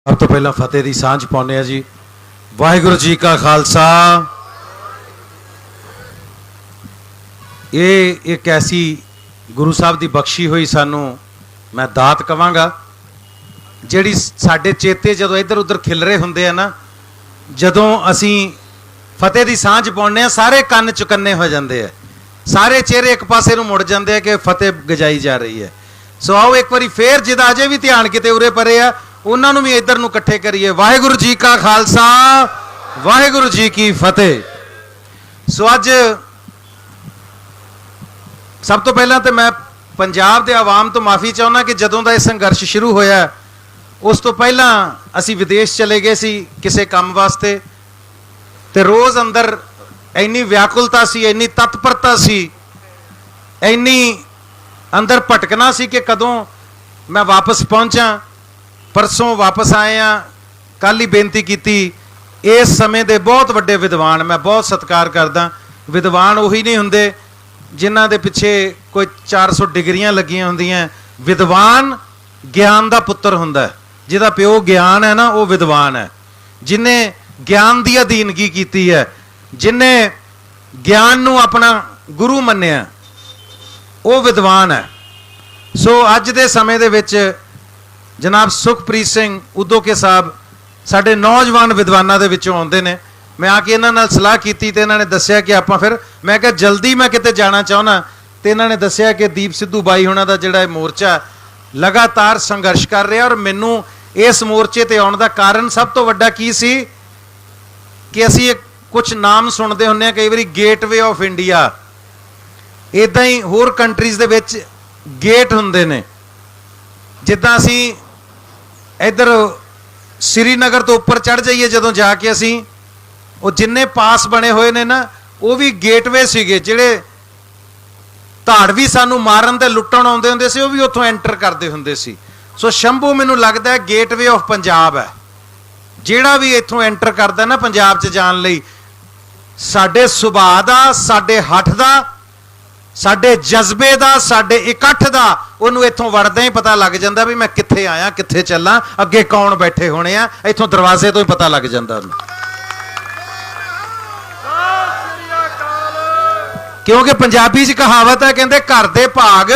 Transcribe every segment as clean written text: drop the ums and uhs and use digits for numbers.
सब तो पहला फतेह की सांझ पाने जी। वाहिगुरू जी का खालसा। ये एक ऐसी गुरु साहब की बख्शी हुई सानू मैं दात कवांगा जिहड़ी साडे चेते जदों इधर उधर खिलरे हुंदे आ ना, जदों असी फतेह की सांझ पाउने सारे कन्न चुकन्ने हो जाते हैं, सारे चेहरे एक पासे नूं मुड़ जाते हैं कि फतेह गजाई जा रही है। सो आओ एक बारी फिर जिदा अजे भी ध्यान किते उरे परे आ उन्होंने भी इधर नूं इकट्ठे करिए। वाहिगुरू जी का खालसा, वाहिगुरू जी की फतेह। सो अज सब तो पहला तो मैं पंजाब के आवाम तो माफ़ी चाहना कि जदों का यह संघर्ष शुरू होया उस तो पहला असी विदेश चले गए सी किसी काम वास्ते, ते रोज़ अंदर इन्नी व्याकुलता सी, इन्नी तत्परता सी, इन्नी अंदर भटकना सी कि कदों मैं वापस पहुँचा। परसों वापस आए हैं, कल ही बेनती की इस समय के बहुत वड्डे विद्वान मैं बहुत सत्कार करदा। विद्वान उही नहीं हुंदे जिन्हां दे पिछे कोई 400 डिग्रियां लगियां हुंदियां। विद्वान ज्ञान का पुत्र हुंदा, जिहदा प्यो ज्ञान है ना वो विद्वान है। जिन्हें ज्ञान की अधीनगी की है, जिन्हें ज्ञान नूं अपना गुरु मन्निया वो विद्वान है। सो अज दे समय दे विच जनाब सुखप्रीत सिंह उदोके साहब साडे नौजवान विद्वानां दे विचों आउंदे ने। मैं आके इन्हां नाल सलाह कीती ते इन्हां ने दस्सिया कि आपां फिर मैं कहा जल्दी मैं किते जाना चाहुंदा, ते इन्हां ने दस्सिया कि दीप सिद्धू बाई होणां दा जिहड़ा मोर्चा लगातार संघर्ष कर रहा। और मैनू इस मोर्चे ते आउण दा कारण सब तो वड्डा की सी कि असीं कुछ नाम सुनते हुंदे कई बारी गेटवे ऑफ इंडिया, इदां ही होर कंट्रीज़ दे विच गेट हुंदे ने। जिद्दां असीं इधर श्रीनगर तो उपर चढ़ जाइए जदों जाके असी वो जिन्ने पास बने हुए ने ना वो भी गेटवे सीगे, जिहड़े धाड़वी सानू मारन ते लुट्टण आउंदे हुंदे सी, वो भी उत्थों एंटर करते हुंदे सी। सो शंभू मैनू लगदा है गेटवे ऑफ पंजाब है। जिहड़ा भी इत्थों एंटर करदा ना पंजाब च जाण लई, साडे सुभाਅ दा, साडे हठ दा, साडे जज्बे दा, साडे इकट्ठ दा उन्होंने इत्थों वड़दा ही पता लग जाता भी मैं कित्थे आया, कित्थे चला, अगे कौन बैठे होने आ। इत्थों दरवाजे तो ही पता लग जाता। क्योंकि पंजाबी च कहावत है, कहते घर दे भाग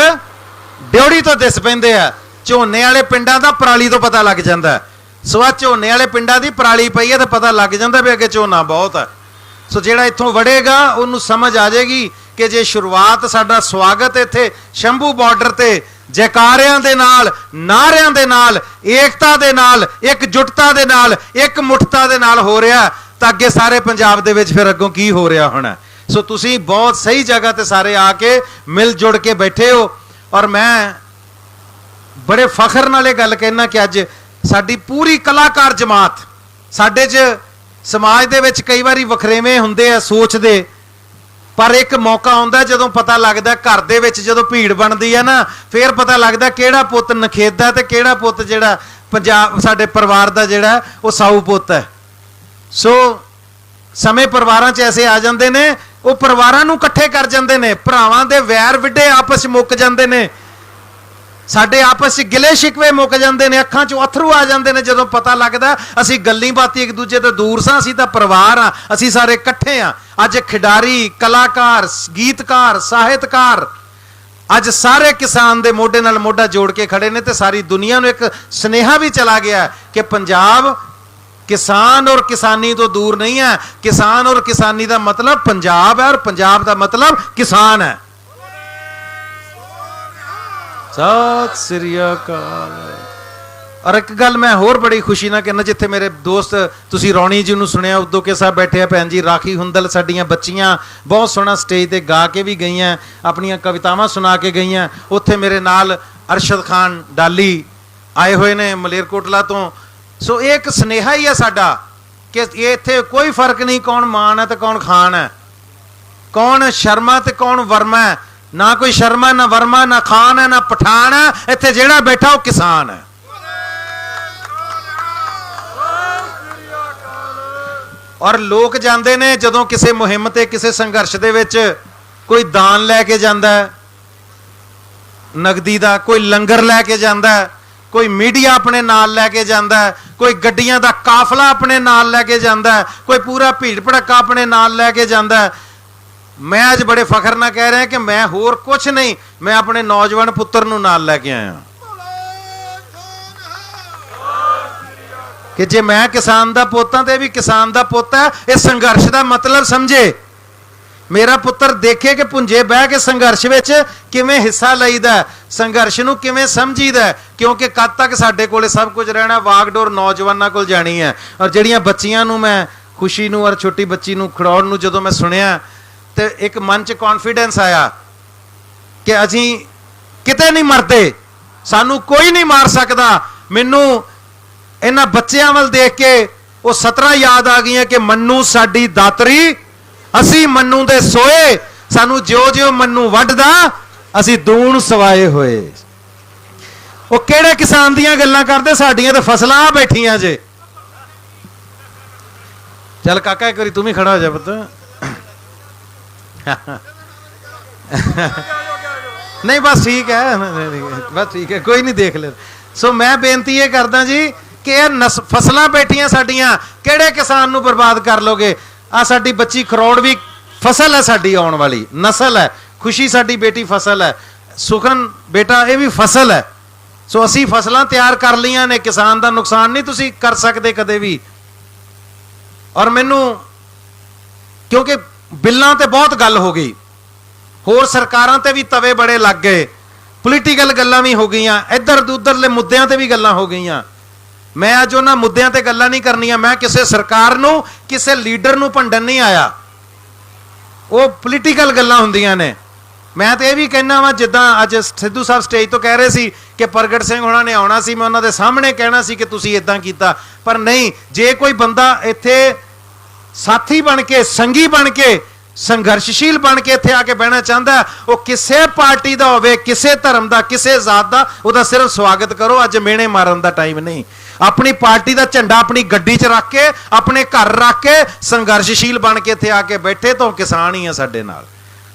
ड्योड़ी तो दिस पैंदे आ, झोने वाले पिंडां दा पराली तो पता लग जाता है। सो आ झोने वाले पिंडां दी पराली पई है तो पता लग जाता भी अगे झोना बहुत है। सो जिहड़ा इत्थों वड़ेगा उन्होंने समझ आ जाएगी कि जे शुरुआत साडा स्वागत इत्थे शंभू बॉर्डर ते जयकारियां दे नाल, नारियां दे नाल, एकता दे नाल, एकजुटता दे नाल, एक मुठता दे नाल हो रहा, तो अगे सारे पंजाब दे विच फिर अगों की हो रहा होना। सो तुसीं बहुत सही जगह ते सारे आके मिल जुड़ के बैठे हो। और मैं बड़े फखर नाल गल कहना कि अज साडी पूरी कलाकार जमात, साडे च समाज दे विच कई बारी वखरेवें हुंदे आ सोच दे, पर एक मौका आउंदा जदों पता लगदा घर दे विच जदों भीड़ बनदी है ना, फिर पता लगदा किहड़ा पुੱਤ नखेदा ते किहड़ा पुੱਤ जिहड़ा पंजाब साडे परिवार दा जिहड़ा वो साऊ पुੱਤ है। सो समय परिवारां च ऐसे आ जांदे ने, वो परिवारां नूं इकट्ठे कर जांदे ने, भरावां दे वैर विढे आपस मुक जांदे ने, साडे आपस च गिले शिकवे मुक जांदे ने, अखां चों अथरू आ जांदे ने जदों पता लगदा असीं गल्लीं बातीं एक दूजे तो दूर सां, असीं तां परिवार आ, असीं सारे इकट्ठे आ। अज खिडारी, कलाकार, गीतकार, साहित्यकार अज सारे किसान दे मोढे नाल मोढा जोड़ के खड़े ने, ते सारी दुनिया नूं एक सुनेहा भी चला गया कि पंजाब किसान और किसानी तो दूर नहीं है। किसान और किसानी का मतलब पंजाब है और पंजाब का मतलब किसान है। सत श्री अकाल। और एक गल मैं होर बड़ी खुशी ना कहना, जिथे मेरे दोस्त तुसी रौणी जी नूं सुनिया उदों के साहब बैठे हैं, भैन जी राखी हुंदल साडियां बच्चियां बहुत सोहना स्टेज ते गा के भी गई हैं, अपनियां कवितावां सुना के गई हैं। उत्थे मेरे नाल अरशद खान डाली आए हुए ने मलेरकोटला तो। सो एक सुनेहा ही है साडा कि ये इत्थे कोई फर्क नहीं कौन मान है तो कौन खान है, कौन शर्मा तो कौन वर्मा है। ना कोई शर्मा, ना वर्मा, ना खान है, ना पठान है, इत्थे जिहड़ा बैठा वो किसान है। और लोग जाते ने जदों किसी मुहिम ते किसी संघर्ष दे विच कोई दान लैके जांदा है नगदी दा, कोई लंगर लैके जांदा है, कोई मीडिया अपने नाल लैके जाता है, कोई गड्डियां दा काफला अपने नाल लैके जाता है, कोई पूरा भीड़ भड़का अपने नाल लैके जाता है। मैं अज बड़े फखर नाल कह रहा कि मैं होर कुछ नहीं, मैं अपने नौजवान पुत्र नूं नाल लैके आया कि जे मैं किसान दा पुੱਤ हां ते भी किसान दा पुੱਤ है। इस संघर्ष का मतलब समझे, मेरा पुत्र देखे कि पुंजे बह के संघर्ष विच किवें हिस्सा लईदा, संघर्ष नूं किवें समझीदा, क्योंकि कद तक साडे कोले सब कुछ रहना, वागडोर नौजवानों कोल जानी है। और जिहड़ियां बच्चियां नूं मैं खुशी नूं और छोटी बच्ची नूं खड़ाउण नूं जदों मैं सुनिया तो एक मन च कॉन्फिडेंस आया कि असीं किते नहीं मरदे, सानू कोई नहीं मार सकदा। मैनू इन्हां बच्चियां वल देख के वो 17 याद आ गई कि मन्नू साडी दातरी, असी मन्नू दे सोए, सानू ज्यो ज्यो मन्नू वड्डदा असी दूण सवाए होए। वो किहड़े किसान दियां गल्लां करदे, साडियां ते फसलां बैठियां जे। चल काका एक बारी तू भी खड़ा हो जा पुत्त। नहीं बस ठीक है, बस ठीक है, कोई नहीं देख ले। सो मैं बेनती ये करदा जी कि फसलां बैठियां साडियां, किहड़े किसान नूं बर्बाद कर लोगे। आ साडी बच्ची खरौड़ भी फसल है, साडी आउण वाली नस्ल है। खुशी साडी बेटी फसल है, सुखन बेटा ये भी फसल है। सो असी फसलां तैयार कर लियां ने, किसान दा नुकसान नहीं तुसी कर सकते कदे भी। और मैनू क्योंकि बिल्लां ते बहुत गल हो गई, होर सरकारां ते भी तवे बड़े लग गए, पोलीटिकल गल्लां भी हो गई, इधर उधरले मुद्दों ते भी गल्लां हो गई। मैं अज उन्हां मुद्दों ते गल्लां नहीं करनियां। मैं किसी सरकार नूं किसी लीडर नूं भंडन नहीं आया, वो पोलीटिकल गल्लां हुंदियां ने। मैं तो यह भी कहना वा, जिद्दां अज सिद्धू साहब स्टेज तो कह रहे सी कि प्रगट सिंह होणां ने आउणा सी, मैं उन्हां दे सामने कहना सी कि तुसीं इदां कीता, पर नहीं। जे कोई बंदा इत्थे साथी बन के, संगी बन के, संघर्षशील बन के इत्थे आके बहना चाहता है, वो किसी पार्टी का होवे, किसी धर्म का, किसी जात का, उसका सिर्फ स्वागत करो। अज मेहने मारन का टाइम नहीं। अपनी पार्टी का झंडा अपनी गड्डी च रख के, अपने घर रख के, संघर्षशील बन के इत्थे आके बैठे तो किसान ही है साडे नाल।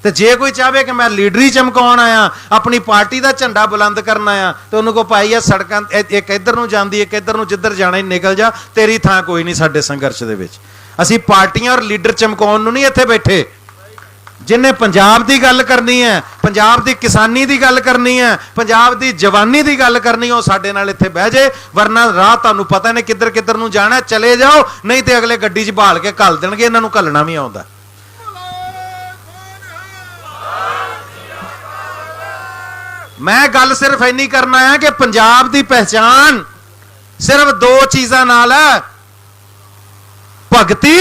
ते जे कोई चाहे कि मैं लीडरी चमकाउण आया, अपनी पार्टी का झंडा बुलंद करना आया, तो उन्होंने को पाई है सड़कां एक इधर नूं जांदी, एक इधर नूं, जिधर जाना ही निकल जा, तेरी थां कोई नहीं साडे संघर्ष दे विच। असी पार्टियां और लीडर चमकाउण नूं नहीं इत्थे बैठे। जिन्हें पंजाब की गल करनी है, पंजाब की किसानी की गल करनी है, पंजाब की जवानी की गल करनी है, साडे नाल इत्थे बह जाए। वरना राह तुहानूं पता ने किधर किधर नूं जाना, चले जाओ, नहीं तो अगले गड्डी च बहाल के घल देणगे। इन्हां नूं घल्लना भी आउंदा। मैं गल सिर्फ इन्नी करना है कि पंजाब की पहचान सिर्फ दो चीज़ां नाल है, भगती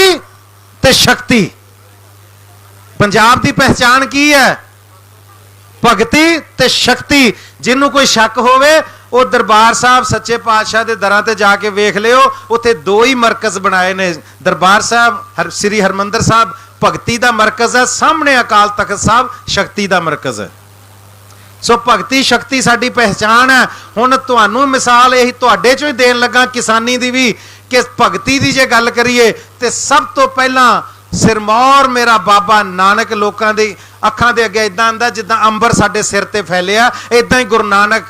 ते शक्ति। पंजाब की पहचान की है? भगती ते शक्ति। जिन्हों कोई शक होवे वो दरबार साहब सच्चे पातशाह के दरां ते जाके वेख लियो, उत्थे दो ही मरकज बनाए ने। दरबार साहब श्री हरमंदर साहब भगती का मरकज है, सामने अकाल तख्त साहब शक्ति का मरकज है। सो भगती शक्ति साडी पहचान है। हुण तुहानूं मिसाल यही तुहाडे चों ही देण लगा किसानी दी भी, कि भगती की जे गल करिए तो सब तो पहला सिरमौर मेरा बाबा नानक लोगों की अखां दे अगे इदां आंदा जिद्दां अंबर साडे सिर ते फैलिया, इदां ही गुरु नानक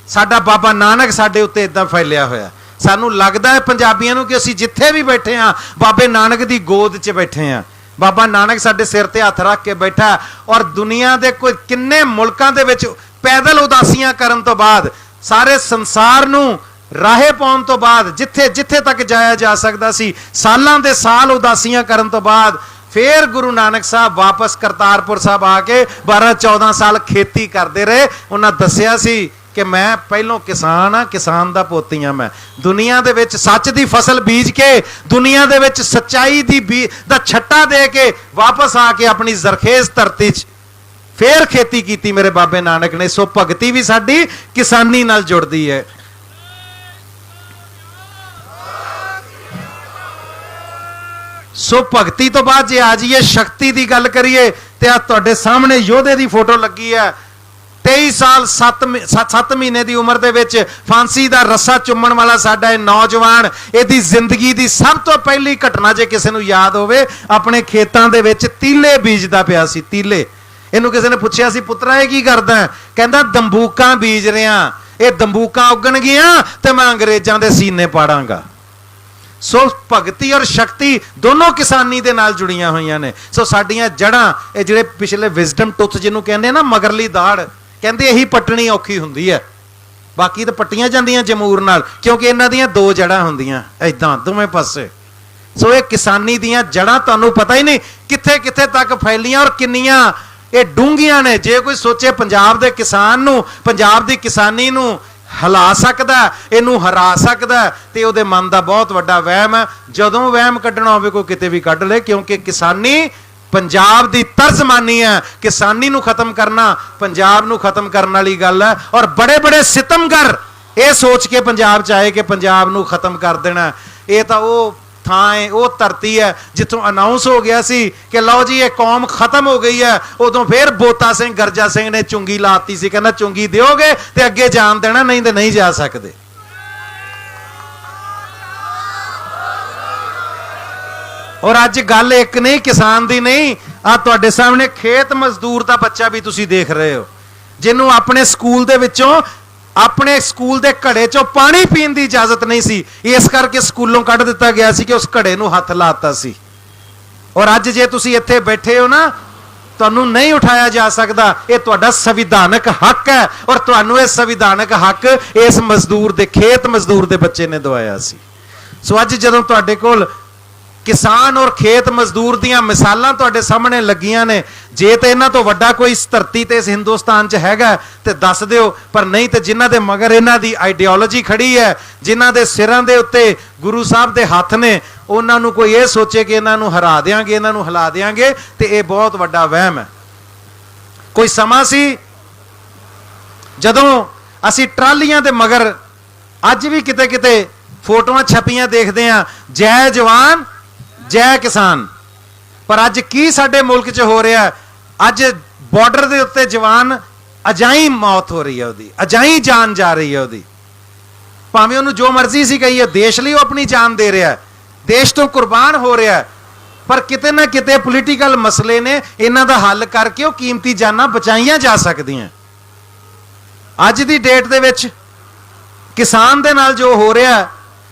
साडा बाबा नानक साडे उत्ते इदां फैलिया होया। सानूं लगदा है पंजाबियां नूं कि असीं जिथे भी बैठे हाँ बाबे नानक की गोद च बैठे हैं। बाबा नानक साडे सिर ते हथ रख के बैठा। और दुनिया के कोई किन्ने मुल्कां दे विच पैदल उदासियां करन तो बाद, सारे संसार नूं राहे पाउण तो बाद, जिथे जिथे तक जाया जा सकता सी, सालां दे साल उदासियां करन तो बाद, फिर गुरु नानक साहब वापस करतारपुर साहब आके 12-14 साल खेती करते रहे। उन्हें दसिया सी कि मैं पहलों किसान हाँ, किसान दा पोती हाँ। मैं दुनिया दे विच सच दी फसल बीज के, दुनिया दे विच सच्चाई दा छट्टा दे के वापस आके अपनी जरखेज धरती च फिर खेती की मेरे बाबे नानक ने। सो भगती भी साडी किसानी नाल जुड़दी है। सो भगती तो बाद जे आ जाइए शक्ति की गल करिए तो आ तुहाडे सामने योधे की फोटो लगी है। 23 साल 7 महीने की उम्र दे विच फांसी का रस्सा चुम्मण वाला साडा नौजवान, इहदी जिंदगी की सब तो पहली घटना जे किसी नूं याद होवे, अपने खेतों के विच तीले बीजदा पिया सी। तीले इहनूं किसी ने पुछया सी, पुत्रा ये की करदा? कहंदा दंबूकां बीज रिहां। ਇਹ ਬੰਦੂਕਾਂ ਉੱਗਣਗੀਆਂ ਤੇ ਮੈਂ ਅੰਗਰੇਜ਼ਾਂ ਦੇ ਸੀਨੇ ਪਾੜਾਂਗਾ। ਸੋ ਭਗਤੀ ਔਰ ਸ਼ਕਤੀ ਦੋਨੋਂ ਕਿਸਾਨੀ ਦੇ ਨਾਲ ਜੁੜੀਆਂ ਹੋਈਆਂ ਨੇ। ਸੋ ਸਾਡੀਆਂ ਜੜ੍ਹਾਂ, ਇਹ ਜਿਹੜੇ ਪਿਛਲੇ ਵਿਜ਼ਡਮ ਟੁੱਥ ਜਿਹਨੂੰ ਕਹਿੰਦੇ ਨਾ, ਮਗਰਲੀ ਦਾੜ, ਕਹਿੰਦੇ ਇਹੀ ਪੱਟਣੀ ਔਖੀ ਹੁੰਦੀ ਹੈ, ਬਾਕੀ ਤਾਂ ਪੱਟੀਆਂ ਜਾਂਦੀਆਂ ਜਮੂਰ ਨਾਲ, ਕਿਉਂਕਿ ਇਹਨਾਂ ਦੀਆਂ ਦੋ ਜੜ੍ਹਾਂ ਹੁੰਦੀਆਂ ਏਦਾਂ ਦੋਵੇਂ ਪਾਸੇ। ਸੋ ਇਹ ਕਿਸਾਨੀ ਦੀਆਂ ਜੜ੍ਹਾਂ ਤੁਹਾਨੂੰ ਪਤਾ ਹੀ ਨਹੀਂ ਕਿੱਥੇ ਕਿੱਥੇ ਤੱਕ ਫੈਲੀਆਂ ਔਰ ਕਿੰਨੀਆਂ ਇਹ ਡੂੰਘੀਆਂ ਨੇ। ਜੇ ਕੋਈ ਸੋਚੇ ਪੰਜਾਬ ਦੇ ਕਿਸਾਨ ਨੂੰ, ਪੰਜਾਬ ਦੀ ਕਿਸਾਨੀ ਨੂੰ ਹਿਲਾ ਸਕਦਾ, ਇਹਨੂੰ ਹਰਾ ਸਕਦਾ, ਤੇ ਉਹਦੇ ਮਨ ਦਾ ਬਹੁਤ ਵੱਡਾ ਵਹਿਮ ਹੈ। ਜਦੋਂ ਵਹਿਮ ਕੱਢਣਾ ਹੋਵੇ ਕੋਈ ਕਿਤੇ ਵੀ ਕੱਢ ਲੈ, ਕਿਉਂਕਿ ਕਿਸਾਨੀ ਪੰਜਾਬ ਦੀ ਤਰਜ਼ਮਾਨੀ ਹੈ। ਕਿਸਾਨੀ ਨੂੰ ਖਤਮ ਕਰਨਾ ਪੰਜਾਬ ਨੂੰ ਖਤਮ ਕਰਨ ਵਾਲੀ ਗੱਲ ਹੈ। ਔਰ ਬੜੇ ਬੜੇ ਸਿਤਮਗਰ ਇਹ ਸੋਚ ਕੇ ਪੰਜਾਬ ਚ ਆਏ ਕਿ ਪੰਜਾਬ ਨੂੰ ਖਤਮ ਕਰ ਦੇਣਾ। ਇਹ ਤਾਂ ਉਹ ਥਾਂ ਹੈ, ਉਹ ਧਰਤੀ ਹੈ ਜਿੱਥੋਂ ਅਨਾਉਂਸ ਹੋ ਗਿਆ ਸੀ ਕਿ ਲਓ ਜੀ ਇਹ ਕੌਮ ਖਤਮ ਹੋ ਗਈ ਹੈ। ਉਦੋਂ ਫਿਰ ਬੋਤਾ ਸਿੰਘ ਗਰਜਾ ਸਿੰਘ ਨੇ ਚੁੰਗੀ ਲਾਤੀ ਸੀ, ਕਹਿੰਦਾ ਚੁੰਗੀ ਦਿਓਗੇ ਤੇ ਅੱਗੇ ਜਾਣ ਦੇਣਾ, ਨਹੀਂ ਤੇ ਨਹੀਂ ਜਾ ਸਕਦੇ। ਔਰ ਅੱਜ ਗੱਲ ਇੱਕ ਨਹੀਂ ਕਿਸਾਨ ਦੀ ਨਹੀਂ, ਆ ਤੁਹਾਡੇ ਸਾਹਮਣੇ ਖੇਤ ਮਜ਼ਦੂਰ ਦਾ ਬੱਚਾ ਵੀ ਤੁਸੀਂ ਦੇਖ ਰਹੇ ਹੋ, ਜਿਹਨੂੰ ਆਪਣੇ ਸਕੂਲ ਦੇ ਵਿੱਚੋਂ, ਆਪਣੇ ਸਕੂਲ ਦੇ ਘੜੇ ਚੋਂ ਪਾਣੀ ਪੀਣ ਦੀ ਇਜਾਜ਼ਤ ਨਹੀਂ ਸੀ, ਇਸ ਕਰਕੇ ਸਕੂਲੋਂ ਕੱਢ ਦਿੱਤਾ ਗਿਆ ਸੀ ਕਿ ਉਸ ਘੜੇ ਨੂੰ ਹੱਥ ਲਾਤਾ ਸੀ। ਔਰ ਅੱਜ ਜੇ ਤੁਸੀਂ ਇੱਥੇ ਬੈਠੇ ਹੋ ਨਾ, ਤੁਹਾਨੂੰ ਨਹੀਂ ਉਠਾਇਆ ਜਾ ਸਕਦਾ। ਇਹ ਤੁਹਾਡਾ ਸੰਵਿਧਾਨਕ ਹੱਕ ਹੈ ਔਰ ਤੁਹਾਨੂੰ ਇਹ ਸੰਵਿਧਾਨਕ ਹੱਕ ਇਸ ਮਜ਼ਦੂਰ ਦੇ, ਖੇਤ ਮਜ਼ਦੂਰ ਦੇ ਬੱਚੇ ਨੇ ਦਵਾਇਆ ਸੀ। ਸੋ ਅੱਜ ਜਦੋਂ ਤੁਹਾਡੇ ਕੋਲ ਕਿਸਾਨ ਔਰ ਖੇਤ ਮਜ਼ਦੂਰ ਦੀਆਂ ਮਿਸਾਲਾਂ ਤੁਹਾਡੇ ਸਾਹਮਣੇ ਲੱਗੀਆਂ ਨੇ, ਜੇ ਤੇ ਇਹਨਾਂ ਤੋਂ ਵੱਡਾ ਕੋਈ ਇਸ ਧਰਤੀ ਤੇ ਇਸ ਹਿੰਦੁਸਤਾਨ 'ਚ ਹੈਗਾ ਤੇ ਦੱਸ ਦਿਓ, ਪਰ ਨਹੀਂ ਤੇ ਜਿਨ੍ਹਾਂ ਦੇ ਮਗਰ ਇਹਨਾਂ ਦੀ ਆਈਡੀਓਲੋਜੀ ਖੜੀ ਹੈ, ਜਿਨ੍ਹਾਂ ਦੇ ਸਿਰਾਂ ਦੇ ਉੱਤੇ ਗੁਰੂ ਸਾਹਿਬ ਦੇ ਹੱਥ ਨੇ, ਉਹਨਾਂ ਨੂੰ ਕੋਈ ਇਹ ਸੋਚੇ ਕਿ ਇਹਨਾਂ ਨੂੰ ਹਰਾ ਦੇਾਂਗੇ, ਇਹਨਾਂ ਨੂੰ ਹਿਲਾ ਦੇਾਂਗੇ, ਤੇ ਇਹ ਬਹੁਤ ਵੱਡਾ ਵਹਿਮ ਹੈ। ਕੋਈ ਸਮਾਂ ਸੀ ਜਦੋਂ ਅਸੀਂ ਟਰਾਲੀਆਂ ਦੇ ਮਗਰ, ਅੱਜ ਵੀ ਕਿਤੇ ਕਿਤੇ ਫੋਟੋਆਂ ਛਪੀਆਂ ਦੇਖਦੇ ਹਾਂ, ਜੈ ਜਵਾਨ ਜੈ ਕਿਸਾਨ, ਪਰ ਅੱਜ ਕੀ ਸਾਡੇ ਮੁਲਕ 'ਚ ਹੋ ਰਿਹਾ? ਅੱਜ ਬਾਰਡਰ ਦੇ ਉੱਤੇ ਜਵਾਨ ਅਜਾਈ ਮੌਤ ਹੋ ਰਹੀ ਹੈ, ਉਹਦੀ ਅਜਾਈ ਜਾਨ ਜਾ ਰਹੀ ਹੈ ਉਹਦੀ, ਭਾਵੇਂ ਉਹਨੂੰ ਜੋ ਮਰਜ਼ੀ ਸੀ ਕਹੀਏ, ਦੇਸ਼ ਲਈ ਉਹ ਆਪਣੀ ਜਾਨ ਦੇ ਰਿਹਾ, ਦੇਸ਼ ਤੋਂ ਕੁਰਬਾਨ ਹੋ ਰਿਹਾ, ਪਰ ਕਿਤੇ ਨਾ ਕਿਤੇ ਪੋਲੀਟੀਕਲ ਮਸਲੇ ਨੇ ਇਹਨਾਂ ਦਾ ਹੱਲ ਕਰਕੇ ਉਹ ਕੀਮਤੀ ਜਾਨਾਂ ਬਚਾਈਆਂ ਜਾ ਸਕਦੀਆਂ। ਅੱਜ ਦੀ ਡੇਟ ਦੇ ਵਿੱਚ ਕਿਸਾਨ ਦੇ ਨਾਲ ਜੋ ਹੋ ਰਿਹਾ,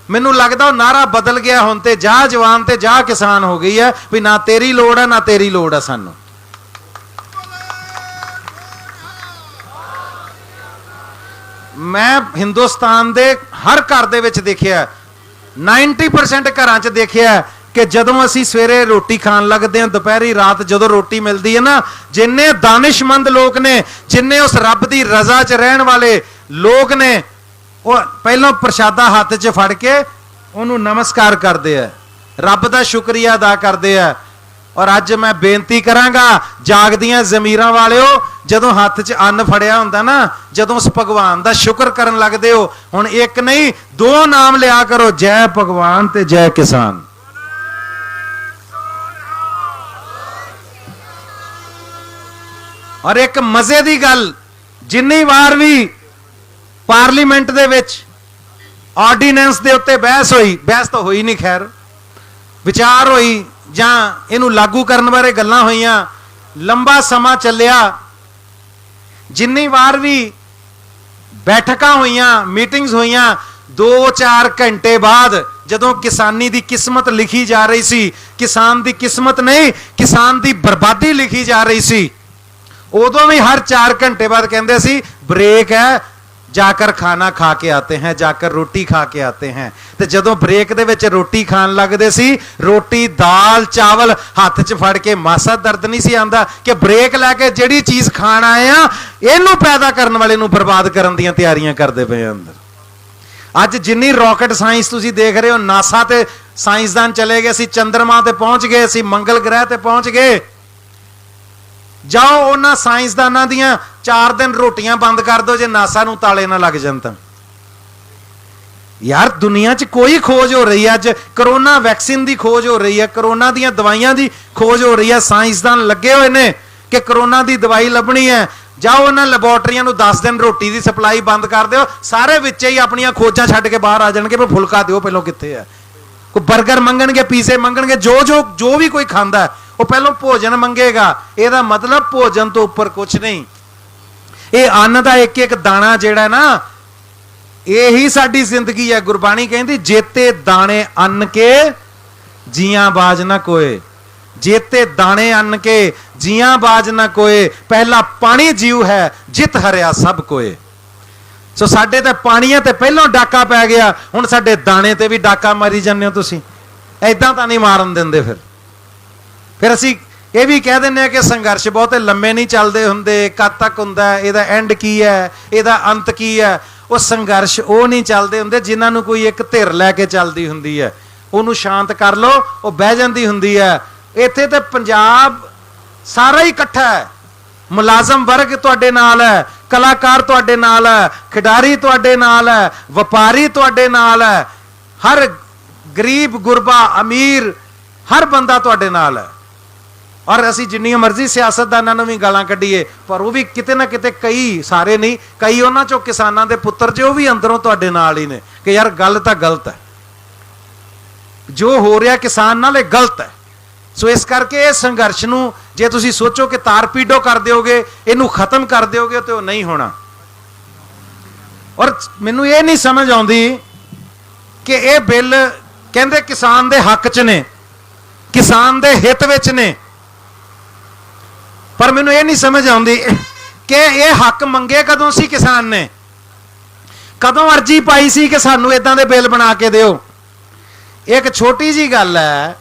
ਮੈਨੂੰ ਲੱਗਦਾ ਉਹ ਨਾਰਾ ਬਦਲ ਗਿਆ, ਹੁਣ ਤੇ ਜਾ ਜਵਾਨ ਤੇ ਜਾ ਕਿਸਾਨ ਹੋ ਗਈ ਹੈ, ਵੀ ਨਾ ਤੇਰੀ ਲੋੜ ਹੈ ਨਾ ਤੇਰੀ ਲੋੜ ਹੈ ਸਾਨੂੰ। ਮੈਂ ਹਿੰਦੁਸਤਾਨ ਦੇ ਹਰ ਘਰ ਦੇ ਵਿੱਚ ਦੇਖਿਆ, 90% ਘਰਾਂ 'ਚ ਦੇਖਿਆ ਕਿ ਜਦੋਂ ਅਸੀਂ ਸਵੇਰੇ ਰੋਟੀ ਖਾਣ ਲੱਗਦੇ ਹਾਂ, ਦੁਪਹਿਰੀ ਰਾਤ ਜਦੋਂ ਰੋਟੀ ਮਿਲਦੀ ਹੈ ਨਾ, ਜਿੰਨੇ ਦਾਨਿਸ਼ਮੰਦ ਲੋਕ ਨੇ, ਜਿੰਨੇ ਉਸ ਰੱਬ ਦੀ ਰਜ਼ਾ 'ਚ ਰਹਿਣ ਵਾਲੇ ਲੋਕ ਨੇ, ਉਹ ਪਹਿਲਾਂ ਪ੍ਰਸ਼ਾਦਾ ਹੱਥ 'ਚ ਫੜ ਕੇ ਉਹਨੂੰ ਨਮਸਕਾਰ ਕਰਦੇ ਆ, ਰੱਬ ਦਾ ਸ਼ੁਕਰੀਆ ਅਦਾ ਕਰਦੇ ਆ। ਔਰ ਅੱਜ ਮੈਂ ਬੇਨਤੀ ਕਰਾਂਗਾ ਜਾਗਦੀਆਂ ਜ਼ਮੀਰਾਂ ਵਾਲਿਓ, ਜਦੋਂ ਹੱਥ 'ਚ ਅੰਨ ਫੜਿਆ ਹੁੰਦਾ ਨਾ, ਜਦੋਂ ਉਸ ਭਗਵਾਨ ਦਾ ਸ਼ੁਕਰ ਕਰਨ ਲੱਗਦੇ ਹੋ, ਹੁਣ ਇੱਕ ਨਹੀਂ ਦੋ ਨਾਮ ਲਿਆ ਕਰੋ, ਜੈ ਭਗਵਾਨ ਤੇ ਜੈ ਕਿਸਾਨ। ਔਰ ਇੱਕ ਮਜ਼ੇ ਦੀ ਗੱਲ, ਜਿੰਨੀ ਵਾਰ ਵੀ ਪਾਰਲੀਮੈਂਟ ਦੇ ਵਿੱਚ ਆਰਡੀਨੈਂਸ ਦੇ ਉੱਤੇ ਬਹਿਸ ਹੋਈ, ਬਹਿਸ ਤਾਂ ਹੋਈ ਨਹੀਂ ਖੈਰ, ਵਿਚਾਰ ਹੋਈ ਜਾਂ ਇਹਨੂੰ ਲਾਗੂ ਕਰਨ ਬਾਰੇ ਗੱਲਾਂ ਹੋਈਆਂ, ਲੰਬਾ ਸਮਾਂ ਚੱਲਿਆ, ਜਿੰਨੀ ਵਾਰ ਵੀ ਬੈਠਕਾਂ ਹੋਈਆਂ, ਮੀਟਿੰਗਸ ਹੋਈਆਂ, 2-4 ਘੰਟੇ ਬਾਅਦ ਜਦੋਂ ਕਿਸਾਨੀ ਦੀ ਕਿਸਮਤ ਲਿਖੀ ਜਾ ਰਹੀ ਸੀ, ਕਿਸਾਨ ਦੀ ਕਿਸਮਤ ਨਹੀਂ, ਕਿਸਾਨ ਦੀ ਬਰਬਾਦੀ ਲਿਖੀ ਜਾ ਰਹੀ ਸੀ, ਉਦੋਂ ਵੀ ਹਰ 4 ਘੰਟੇ ਬਾਅਦ ਕਹਿੰਦੇ ਸੀ ਬ੍ਰੇਕ ਹੈ, जाकर खाना खा के आते हैं, जाकर रोटी खा के आते हैं। ਤੇ ਜਦੋਂ ਬ੍ਰੇਕ ਦੇ ਵਿੱਚ ਰੋਟੀ ਖਾਣ ਲੱਗਦੇ ਸੀ, ਰੋਟੀ ਦਾਲ ਚਾਵਲ ਹੱਥ 'ਚ ਫੜ ਕੇ ਮਾਸਾ ਦਰਦ ਨਹੀਂ ਸੀ ਆਉਂਦਾ ਕਿ ਬ੍ਰੇਕ ਲੈ ਕੇ ਜਿਹੜੀ ਚੀਜ਼ ਖਾਣ ਆਏ ਆ, ਇਹਨੂੰ ਪੈਦਾ ਕਰਨ ਵਾਲੇ ਨੂੰ ਬਰਬਾਦ ਕਰਨ ਦੀਆਂ ਤਿਆਰੀਆਂ ਕਰਦੇ ਪਏ ਅੰਦਰ। ਅੱਜ ਜਿੰਨੀ ਰਾਕਟ ਸਾਇੰਸ ਤੁਸੀਂ ਦੇਖ ਰਹੇ ਹੋ, ਨਾਸਾ ਤੇ ਸਾਇੰਸਦਾਨ ਚਲੇ ਗਏ, ਅਸੀਂ ਚੰਦਰਮਾ ਤੇ ਪਹੁੰਚ ਗਏ, ਅਸੀਂ ਮੰਗਲ ਗ੍ਰਹਿ ਤੇ ਪਹੁੰਚ ਗਏ। ਜਾਓ ਉਹਨਾਂ ਸਾਇੰਸਦਾਨਾਂ ਦੀਆਂ 4 ਦਿਨ ਰੋਟੀਆਂ ਬੰਦ ਕਰ ਦਿਓ ਜੇ ਨਾਸਾ ਨੂੰ ਤਾਲੇ ਨਾ ਲੱਗ ਜਾਣ ਤਾਂ। ਯਾਰ ਦੁਨੀਆ 'ਚ ਕੋਈ ਖੋਜ ਹੋ ਰਹੀ ਹੈ, ਅੱਜ ਕਰੋਨਾ ਵੈਕਸੀਨ ਦੀ ਖੋਜ ਹੋ ਰਹੀ ਹੈ, ਕਰੋਨਾ ਦੀਆਂ ਦਵਾਈਆਂ ਦੀ ਖੋਜ ਹੋ ਰਹੀ ਹੈ, ਸਾਇੰਸਦਾਨ ਲੱਗੇ ਹੋਏ ਨੇ ਕਿ ਕਰੋਨਾ ਦੀ ਦਵਾਈ ਲੱਭਣੀ ਹੈ। ਜਾਓ ਉਹਨਾਂ ਲੈਬੋਰਟਰੀਆਂ ਨੂੰ 10 ਦਿਨ ਰੋਟੀ ਦੀ ਸਪਲਾਈ ਬੰਦ ਕਰ ਦਿਓ, ਸਾਰੇ ਵਿੱਚੇ ਹੀ ਆਪਣੀਆਂ ਖੋਜਾਂ ਛੱਡ ਕੇ ਬਾਹਰ ਆ ਜਾਣਗੇ, ਪਰ ਫੁਲਕਾ ਦਿਓ ਪਹਿਲਾਂ ਕਿੱਥੇ ਹੈ। ਕੋਈ 버ਗਰ ਮੰਗਣਗੇ, ਪੀਜ਼ੇ ਮੰਗਣਗੇ, ਜੋ ਵੀ ਕੋਈ ਖਾਂਦਾ ਉਹ ਪਹਿਲਾਂ ਭੋਜਨ ਮੰਗੇਗਾ। ਇਹਦਾ ਮਤਲਬ ਭੋਜਨ ਤੋਂ ਉੱਪਰ ਕੁਝ ਨਹੀਂ। ਇਹ ਅੰਨ ਦਾ ਇੱਕ ਇੱਕ ਦਾਣਾ ਜਿਹੜਾ ਨਾ, यही साडी जिंदगी है। गुरबाणी कहती जेते दाने अन्न के जियां बाज ना कोए, जेते दाने अन्न के जियां बाज ना कोए, पहला पानी जीव है जित हरिया सब कोए। सो साडे ते पानियां ते पहलों डाका पै गया, हुण साडे दाने ते भी डाका मारी जाने हो तुसीं। ऐदां तां नहीं मारन दिंदे। फिर असीं ये भी कह दिंदे कि संघर्ष बहुते लंबे नहीं चलते हुंदे, कद तक हुंदा, इहदा एंड की है, इहदा अंत की है। वो संघर्ष वो नहीं चलते हुंदे जिन्हां नूं कोई एक धिर लैके चलदी हुंदी है, उहनूं शांत कर लो, वो बह जांदी हुंदी है। इत्थे ते पंजाब सारा ही इकट्ठा है, मुलाजम वर्ग तुहाडे नाल है, कलाकार तुहाडे नाल है, खिडारी तुहाडे नाल है, वपारी तुहाडे नाल है, हर गरीब गुरबा अमीर हर बंदा तुहाडे नाल है। और असी जिन्नी मर्जी सियासतदानां नूं भी गालां कढीए, पर वो भी किते ना किते, कई सारे नहीं, कई उन्हां चों किसानां दे पुत्तर जो भी अंदरों तुहाडे नाल ही ने कि यार गल तां गलत है, जो हो रहा किसान नाल गलत है। सो इस करके इस संघर्ष नूं जे तुसीं सोचो कि तार पीडो कर दोगे, इनू खत्म कर दोगे, तो नहीं होना। और मैनूं ये नहीं समझ आउंदी कि ये बिल कहंदे किसान दे हक च ने, किसान दे हित विच ने, पर मैनूं ये नहीं समझ आउंदी कि ये हक मंगे कदों सी किसान ने, कदों अर्जी पाई सी कि सानूं इदां दे बिल बना के दिओ। एक छोटी जी गल है,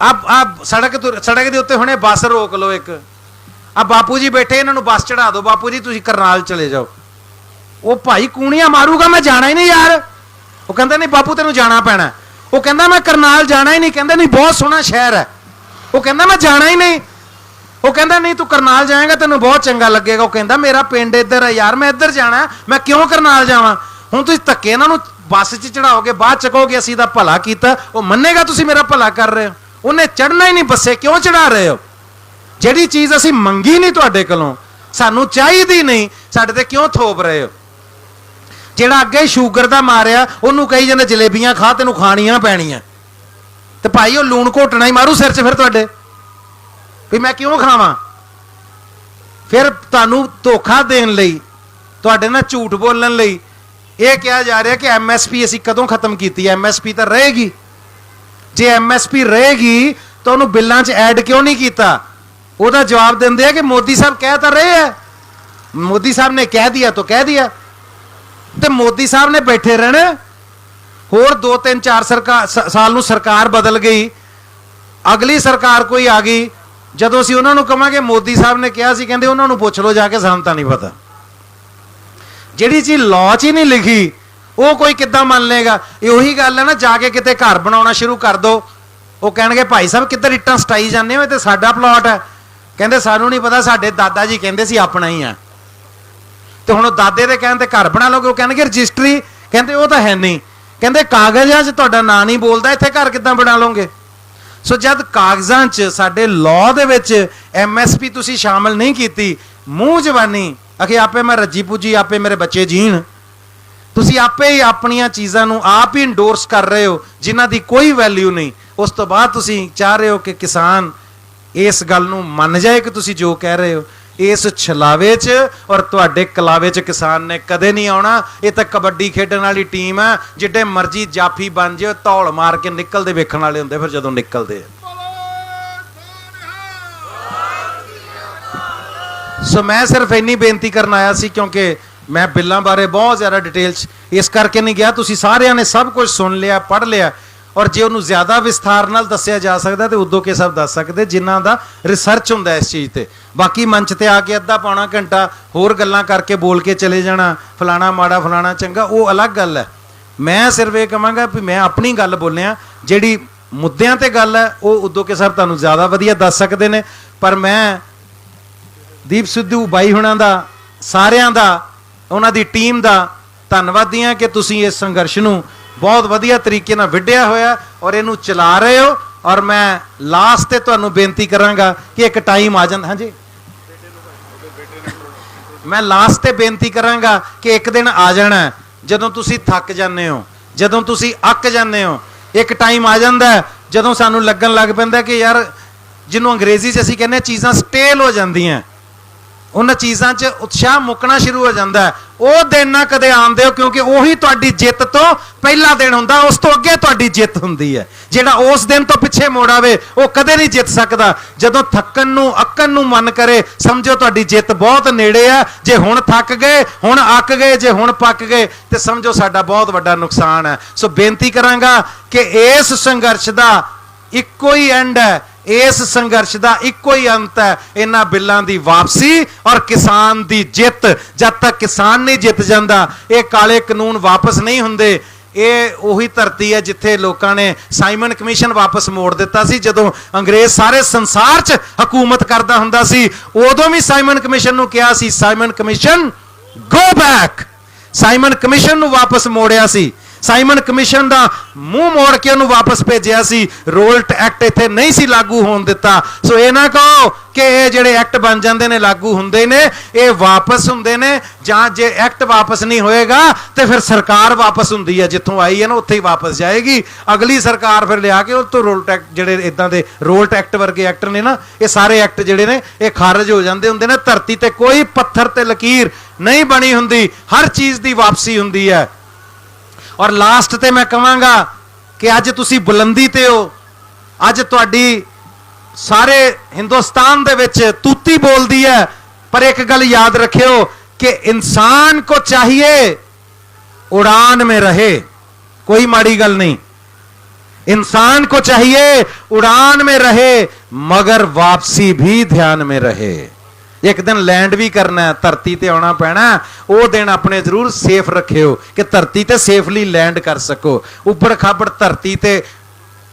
अब सड़क के उत्ते हुणे बस रोक लो, एक अब बापू जी बैठे, इन्होंने बस चढ़ा दो, बापू जी तुसीं करनाल चले जाओ। वो भाई कूणियां मारूगा, मैं जाना ही नहीं यार। वो कहंदा नहीं बापू तेनों जाना पैना। वो कहंदा मैं करनाल जाना ही नहीं। कहंदा नहीं बहुत सोहना शहर है। वो कहंदा मैं जाना ही नहीं। वो कहंदा नहीं तू करनाल जाएगा तेनों बहुत चंगा लगेगा। वो कहंदा मेरा पिंड इधर है यार, मैं इधर जाना, मैं क्यों करनाल जावां। हुण तुसीं धक्के इन्हां नूं बस च चढ़ाओगे, बाद चकोगे असीं दा भला कीता, वो मन्नेगा तुसीं मेरा भला कर रहे हो। उन्हें चढ़ना ही नहीं, बसे क्यों चढ़ा रहे हो। जिहड़ी चीज़ असीं मंगी नहीं तुहाडे कोलों, सानूं चाहीदी नहीं, साडे ते क्यों थोप रहे हो। जिहड़ा अगे शूगर दा मारिया, उहनूं कही जांदे जलेबियां खा, तैनूं खाणियां पैणियां, ते भाई वो लूण घोटना ही मारू सिर च फिर तुहाडे भी मैं क्यों खावां। फिर तुहानूं धोखा देण लई, तुहाडे नाल झूठ बोलण लई यह कहा जा रहा कि MSP असीं कदों खत्म कीती है। MSP तो रहेगी, जे MSP रहेगी तो उन्होंने बिलों च ऐड क्यों नहीं किया। वह जवाब देंगे हैं कि मोदी साहब कह तो रहे हैं, मोदी साहब ने कह दिया तो कह दिया, तो मोदी साहब ने बैठे रहना। होर 2-3-4 साल नूं सरकार बदल गई, अगली सरकार कोई आ गई, जदों असीं उन्हां नूं कहांगे मोदी साहब ने कहा सी, कहंदे उन्हां नूं पुछ लो जाके, सानूं तां नहीं पता। जिहड़ी चीज़ लॉ च ही नहीं लिखी वो कोई किद्दां मान लेगा। यही गल है ना, जाके किते घर बनाउणा शुरू कर दो, वो कहेंगे भाई साहब किधर इट्टां सटाई जाने हो, तो साडा प्लॉट है। कहंदे सानूं नहीं पता, साडे दादा जी कहंदे सी अपना ही है, तो हुण दादे दे कहण ते घर बना लोगे। वो कहेंगे रजिस्ट्री, कहंदे वो तो है नहीं, कहंदे कागज़ां 'च तुहाडा नां नहीं बोलदा, इत्थे घर किद्दां बना लोगे। सो जद कागज़ां 'च साडे लॉ दे विच MSP तुसीं शामिल नहीं कीती, मूँह जवानी आखे आपे मैं रजी पुजी, आपे मेरे बच्चे जीण, तुसीं आपे ही अपनियां चीज़ां नूं आप ही इंडोर्स कर रहे हो जिन्हां दी कोई वैल्यू नहीं। उस तो बाद तुसीं चाह रहे हो कि किसान इस गल नूं मन जाए कि तुसीं जो कह रहे हो। इस छलावे च और तुहाडे कलावे च किसान ने कदे नहीं आउणा। ये तां कबड्डी खेडण वाली टीम है, जिड्डे मर्जी जाफी बन जाओ, धौल मार के निकलदे वेखण वाले हुंदे, फिर जदों निकलदे। सो मैं सिर्फ इन्नी बेनती करन आया सी, क्योंकि मैं बिलों बारे बहुत ज़्यादा डिटेल इस करके नहीं गया। तुसीं सारिਆਂ ने सब कुछ सुन लिया, पढ़ लिया, और जे उन्होंने ज़्यादा विस्तार नाल दस्सिया जा सकता तो उदों के सब दस सकते जिन्हां दा रिसर्च हुंदा इस चीज़ ते। बाकी मंच ते आके अद्धा पौना घंटा होर गल्लां करके बोल के चले जाना, फलाना माड़ा फलाना चंगा, वो अलग गल है। मैं सिर्फ ये कहांगा भी मैं अपनी गल बोलिया, जिहड़ी मुद्दिआं ते गल है वो उदों के सब तुहानूं ज़्यादा वधिया दस सकते हैं। पर मैं दीप सिद्धू बाई हुणां दा, सारियां दा, उन्हां दी टीम दा धन्नवादी हाँ कि तुसीं इस संघर्ष नूं बहुत वधिया तरीके नाल विढ़िया होया और इनू चला रहे हो। और मैं लास्ट ते तुहानूं बेनती करांगा कि एक टाइम आ जांदा। हाँ जी, मैं लास्ट ते बेनती करांगा कि एक दिन आ जाना जदों तुसीं थक जाने हो, जदों तुसीं अक जाने हो। एक टाइम आ जांदा जदों सानूं लगन लग पैंदा कि यार जिन्हों अंग्रेजी च असीं कहने चीज़ां स्टेल हो जांदियां, उन्हां चीज़ां 'च उत्साह मुकना शुरू हो जाता है। वो दिन ना कदे आन दिओ, क्योंकि उही तुहाडी जित तो पहला दिन हुंदा, उस तो अगे तुहाडी जित हुंदी है। जिहड़ा उस दिन तो पिछे मुड़ आवे वो कदे नहीं जित सकदा। जदों थक्कन नूं अक्कन नूं मन करे, समझो तुहाडी जित बहुत नेड़े है। जे हुण थक गए, हुण अक गए, जे हुण पक गए तो समझो साडा बहुत वड्डा नुकसान है। सो बेनती करांगा कि इस संघर्ष दा इक्को ही एंड है, इस संघर्ष का इको ही अंत है, इन्हां बिलों की वापसी और किसान की जित। जब तक किसान नहीं जित जाता, ये काले कानून वापस नहीं होंगे। ये उही धरती है जिथे लोगों ने साइमन कमीशन वापस मोड़ दिता सी। जदों अंग्रेज सारे संसार च हुकूमत करता हुंदा सी, उदों भी साइमन कमीशन नूं कहा सी, Simon Commission go back. Simon Commission नूं वापस मोड़िया सी। साइमन कमीशन का मूँह मोड़ के उन्होंने वापस भेजा सी। रोल्ट एक्ट इत्थे नहीं सी लागू होने दिता। सो ये ना कहो कि ये जिहड़े एक्ट बन जाते हैं लागू होंदे ने, ये वापस होंदे ने। जां जे एक्ट वापस नहीं होएगा तो फिर सरकार वापस होंदी है, जिथों आई है ना उत्थे ही वापस जाएगी। अगली सरकार फिर लिया के तो रोल्ट एक्ट जिहड़े इदां दे रोल्ट एक्ट वर्गे एक्ट ने ना, ये सारे एक्ट जिहड़े ने ये खारज हो जाते होंदे ने। धरती ते कोई पत्थर ते लकीर नहीं बनी हुंदी, हर चीज़ की वापसी हुंदी है। और लास्ट ते मैं कहांगा कि अज तुसी बुलंदी ते हो, अज तुहाडी सारे हिंदुस्तान दे विच तूती बोलदी है। पर एक गल याद रखियो कि इंसान को चाहिए उड़ान में रहे, कोई माड़ी गल नहीं। इंसान को चाहिए उड़ान में रहे, मगर वापसी भी ध्यान में रहे। एक दिन लैंड भी करना है, धरती ते आना पैना, वो दिन अपने जरूर सेफ रखियो कि धरती ते सेफली लैंड कर सको। उबड़ खाबड़ धरती ते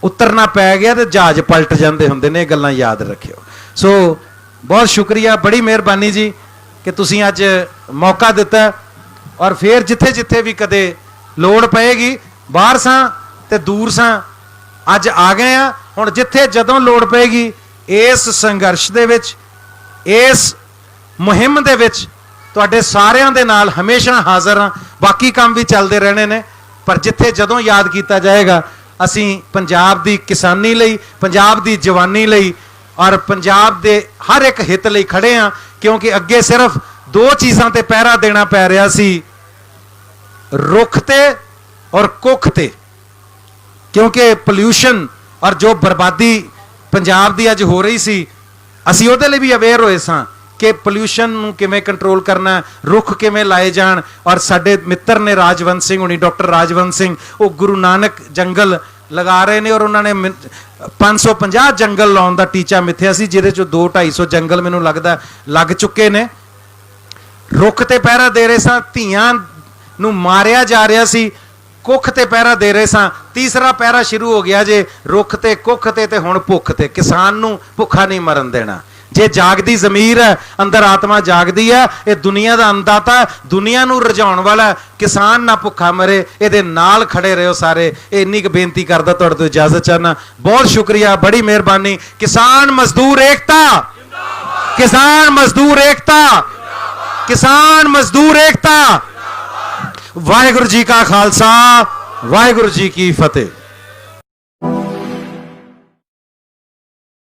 उतरना पै गया तो जहाज पलट जाते होंदे ने, गल्लां याद रखियो। सो बहुत शुक्रिया, बड़ी मेहरबानी जी कि तुसीं अज मौका दिता। और फिर जिथे जिथे भी कदे लोड़ पएगी, बाहर सां ते दूर सां, अज आ गए हैं। हुण जिथे जदों लोड़ पएगी इस संघर्ष दे विच, इस मुहिम दे विच तुहाडे सारियां दे नाल हमेशा हाज़र हाँ। बाकी काम भी चलते रहने ने, पर जिथे जदों याद किया जाएगा असीं पंजाब दी किसानी लई, पंजाब दी जवानी लई और पंजाब दे हर एक हित लई खड़े हाँ। क्योंकि अगे सिर्फ दो चीज़ां ते पहरा देना पै रहा सी, रुख ते और कुख ते। क्योंकि पोल्यूशन और जो बर्बादी पंजाब दी अज हो रही सी, असी उहदे लई भी अवेयर होए सां कि पोल्यूशन नूं किवें कंट्रोल करना, रुख किवें लाए जाण। और साडे मित्र ने राजवंत सिंह हुणी, डॉक्टर राजवंत सिंह, वो गुरु नानक जंगल लगा रहे ने और उन्होंने 550 जंगल लाउण दा टीचा मिथ्या सी, जिहदे चों 200-250 जंगल मैनूं लगदा लग चुके ने। रुख ते पहरा दे रहे सां, धीआं नूं मारिया जा रहा सी, कुख ते पहरा दे रहे सां। तीसरा पहरा शुरू हो गया जे रुख ते कुख ते हुण भुख ते। किसान नूं भुखा नहीं मरन देना। जे जागदी जमीर है, अंदर आत्मा जागदी है, ये दुनिया का अंदाता, दुनिया नूं रजाउण वाला। किसान ना भुखा मरे, ये नाल खड़े रहो सारे। इन्नी क बेनती करदा, तुहाडे तों इजाजत चाहना। बहुत शुक्रिया, बड़ी मेहरबानी। किसान मजदूर एकता, किसान मजदूर एकता, किसान मजदूर एकता। वाहिगुरू जी का खालसा, वाहिगुरू जी की फतेह।